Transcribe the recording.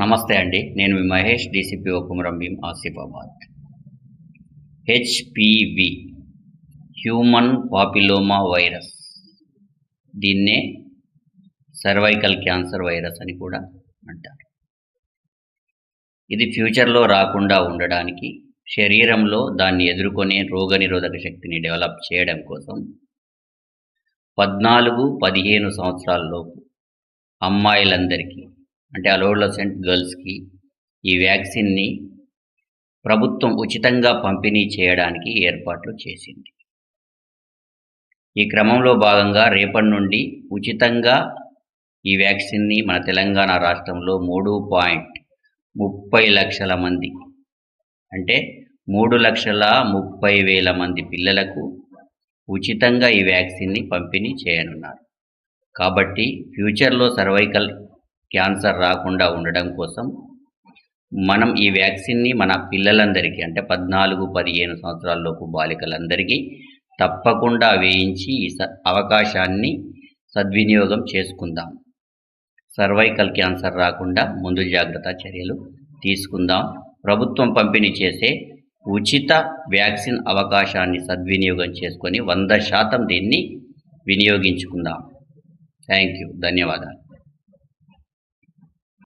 నమస్తే అండి. నేను మీ Mahesh, DCPO Kumaram Bheem, Asifabad. HPV human papilloma virus, దీన్నే సర్వైకల్ క్యాన్సర్ వైరస్ అని కూడా అంటారు. ఇది ఫ్యూచర్లో రాకుండా ఉండడానికి శరీరంలో దాన్ని ఎదుర్కొనే రోగనిరోధక శక్తిని డెవలప్ చేయడం కోసం 14-15 సంవత్సరాలలోపు అమ్మాయిలందరికీ, అంటే అడోలసెంట్ గర్ల్స్కి ఈ వ్యాక్సిన్ని ప్రభుత్వం ఉచితంగా పంపిణీ చేయడానికి ఏర్పాట్లు చేసింది. ఈ క్రమంలో భాగంగా రేపటి నుండి ఉచితంగా ఈ వ్యాక్సిన్ని మన తెలంగాణ రాష్ట్రంలో 3.30 లక్షల మంది, అంటే 3,30,000 మంది పిల్లలకు ఉచితంగా ఈ వ్యాక్సిన్ని పంపిణీ చేయనున్నారు. కాబట్టి ఫ్యూచర్లో సర్వైకల్ క్యాన్సర్ రాకుండా ఉండడం కోసం మనం ఈ వ్యాక్సిన్ని మన పిల్లలందరికీ, అంటే 14-15 సంవత్సరాలలోపు బాలికలందరికీ తప్పకుండా వేయించి ఈ అవకాశాన్ని సద్వినియోగం చేసుకుందాం. సర్వైకల్ క్యాన్సర్ రాకుండా ముందు జాగ్రత్త చర్యలు తీసుకుందాం. ప్రభుత్వం పంపిణీ చేసే ఉచిత వ్యాక్సిన్ అవకాశాన్ని సద్వినియోగం చేసుకొని 100% దీన్ని వినియోగించుకుందాం. Thank you. ధన్యవాదాలు.